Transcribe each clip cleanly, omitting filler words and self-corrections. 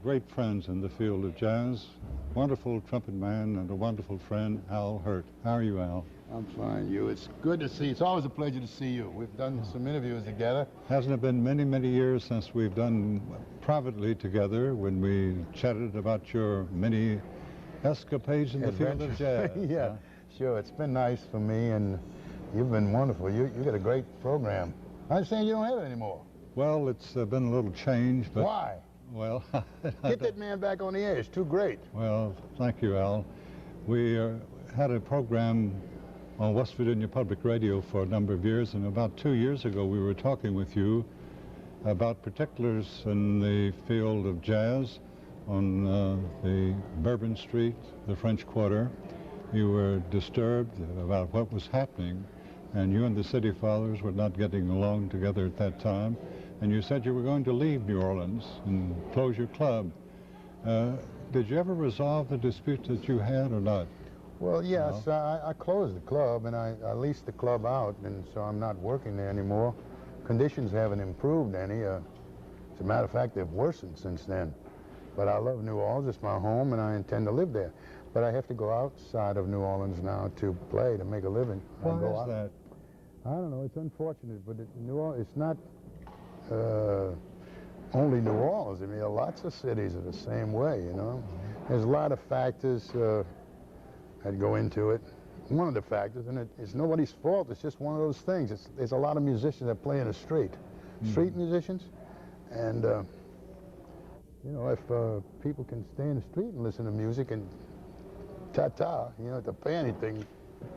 great friends in the field of jazz. Wonderful trumpet man and a wonderful friend, Al Hirt. How are you, Al? I'm fine, Hugh. It's good to see you. It's always a pleasure to see you. We've done some interviews together. Hasn't it been many, many years since we've done privately together when we chatted about your many escapades in the field of jazz? Yeah, sure. It's been nice for me, and you've been wonderful. You got a great program. I understand you don't have it anymore. Well, it's been a little change, but... Why? Well... Get that man back on the air. It's too great. Well, thank you, Al. We had a program on West Virginia Public Radio for a number of years, and about 2 years ago we were talking with you about particulars in the field of jazz on the Bourbon Street, the French Quarter. You were disturbed about what was happening, and you and the City Fathers were not getting along together at that time, and you said you were going to leave New Orleans and close your club. Did you ever resolve the dispute that you had or not? Well, yes, no? I closed the club, and I leased the club out, and so I'm not working there anymore. Conditions haven't improved any. As a matter of fact, they've worsened since then. But I love New Orleans. It's my home, and I intend to live there. But I have to go outside of New Orleans now to play, to make a living. Why is that? I don't know. It's unfortunate, but New Orleans, it's not only New Orleans. I mean, lots of cities are the same way, you know. There's a lot of factors that go into it. One of the factors, and it's nobody's fault, it's just one of those things. There's a lot of musicians that play in the street, street musicians, and you know, if people can stay in the street and listen to music and ta-ta, you know, to pay anything,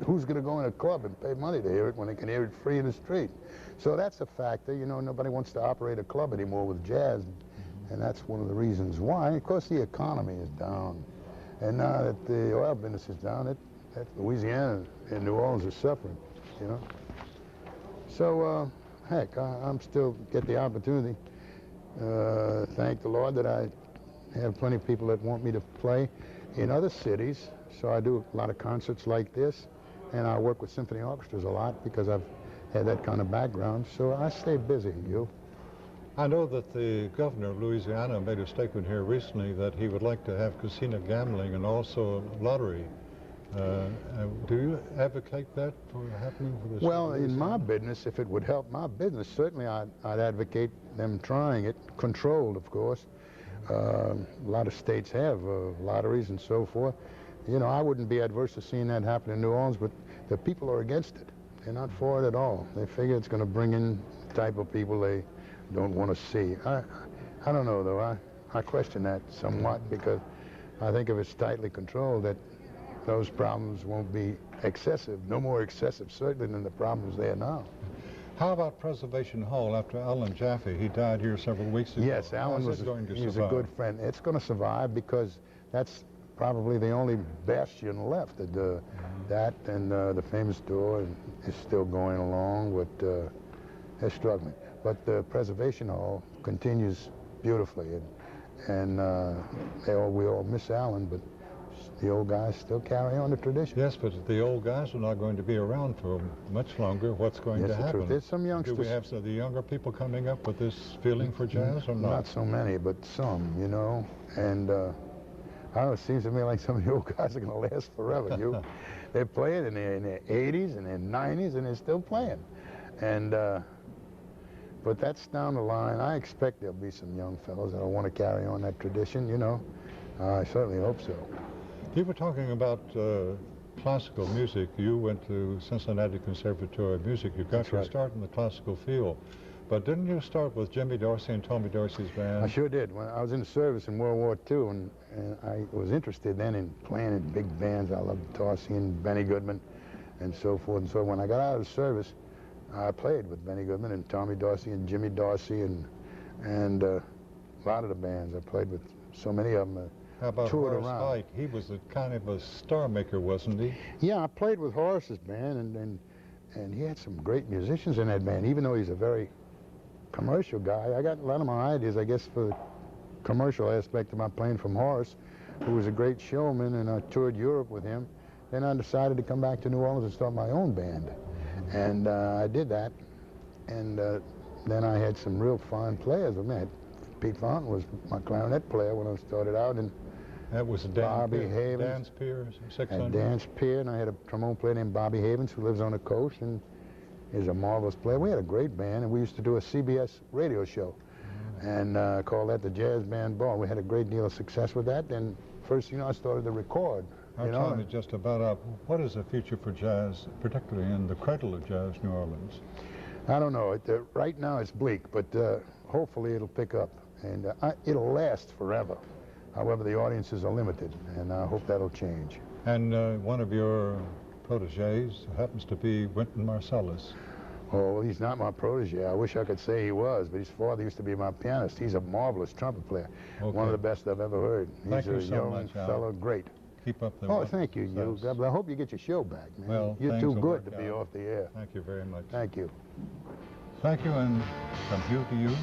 who's going to go in a club and pay money to hear it when they can hear it free in the street? So that's a factor. You know, nobody wants to operate a club anymore with jazz, and that's one of the reasons why. Of course, the economy is down. And now that the oil business is down, that Louisiana and New Orleans are suffering, you know. So, heck, I'm still get the opportunity. Thank the Lord that I have plenty of people that want me to play in other cities. So I do a lot of concerts like this, and I work with symphony orchestras a lot because I've had that kind of background. So I stay busy, Hugh. I know that the governor of Louisiana made a statement here recently that he would like to have casino gambling and also lottery. Do you advocate that for happening for this? Well, in my business, if it would help my business, certainly I'd advocate them trying it, controlled, of course. A lot of states have lotteries and so forth. You know, I wouldn't be adverse to seeing that happen in New Orleans, but the people are against it. They're not for it at all. They figure it's going to bring in the type of people they don't want to see. I don't know, though. I question that somewhat because I think if it's tightly controlled, that those problems won't be excessive, no more excessive, certainly, than the problems there now. How about Preservation Hall after Alan Jaffe? He died here several weeks ago. Yes, Alan was he's a good friend. It's going to survive because that's probably the only bastion left. That and the famous door is still going along, but they're struggling. But the Preservation Hall continues beautifully, and we all miss Alan, but the old guys still carry on the tradition. Yes, but the old guys are not going to be around for much longer. What's going to happen? There's some youngsters. Do we have some of the younger people coming up with this feeling for jazz or not? Not so many, but some, you know. And I don't know, it seems to me like some of the old guys are going to last forever. They're playing in their 80s and their 90s, and they're still playing. And but that's down the line. I expect there'll be some young fellows that'll want to carry on that tradition, you know. I certainly hope so. You were talking about classical music. You went to Cincinnati Conservatory of Music. You got your start in the classical field. But didn't you start with Jimmy Dorsey and Tommy Dorsey's band? I sure did. When I was in the service in World War II, and I was interested then in playing in big bands. I loved Dorsey and Benny Goodman and so forth. And so when I got out of the service, I played with Benny Goodman and Tommy Dorsey and Jimmy Dorsey and a lot of the bands. I played with so many of them. How about Horace Height? He was a kind of a star maker, wasn't he? Yeah, I played with Horace's band, and he had some great musicians in that band, even though he's a very commercial guy. I got a lot of my ideas, I guess, for the commercial aspect of my playing from Horace, who was a great showman, and I toured Europe with him. Then I decided to come back to New Orleans and start my own band. And I did that, and then I had some real fine players. I mean, I had Pete Fountain was my clarinet player when I started out, and that was Bobby Havens. Dan's Pier, 600. And Dan's Pier, and I had a trombone player named Bobby Havens who lives on the coast and is a marvelous player. We had a great band, and we used to do a CBS radio show and call that the Jazz Band Ball. We had a great deal of success with that. Then first, I started to record. Our time is just about up. What is the future for jazz, particularly in the cradle of jazz, New Orleans? I don't know. Right now it's bleak, but hopefully it'll pick up, and it'll last forever. However, the audiences are limited, and I hope that'll change. And one of your protégés happens to be Wynton Marsalis. Oh, well, he's not my protégé. I wish I could say he was, but his father used to be my pianist. He's a marvelous trumpet player. Okay. One of the best I've ever heard. Thank you He's a so young much, fellow, great. Keep up the Oh, thank you, Hugh. I hope you get your show back, man. Well, you're too good to be off the air. Thank you very much. Thank you. Thank you, and from Hugh to you.